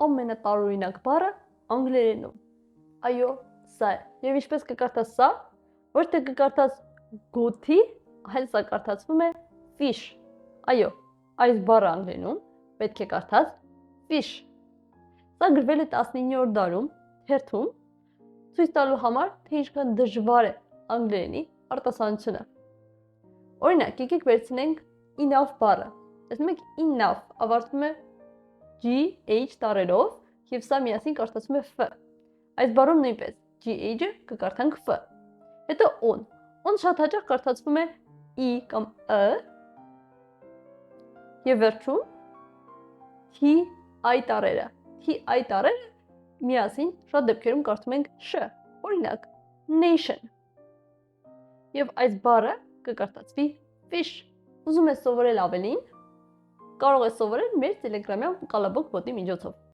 ամենատարօրինակ բառը անգլերենում։ Այո, սա է։ Եվ ինչպես կկարդաս սա, ոչ թե կկարդաս գոթի, այլ սա կարդացվում է fish։ Այո, այս բառը անգլերենում պետք է կարդաս fish։ Սա գրվել է 19-րդ դարում հերթում, ցույց տալու համար, թե ինչքան դժվար է անգլերենի արտասանությունը։ Օրինակ, եկեք վերցնենք enough բառը։ Տեսնում եք enough ավարտվում է GH տառերով և սա միասին կարդացվում է F։ Այս բառում նույնպես GH-ը կկարդանք F։ Հետո on։ On շատ հաճախ կարդացվում է E կամ E և վերջում TI տառերը։ TI տառերը միասին շատ դեպքերում կարդում ենք Շ, օրինակ nation։ Եվ այս բառը կկարդացվի fish։ Ուզում ես սովորել ավելին, կարող ես սովորել մեր Telegram-յան կալաբոկ բոտի միջոցով։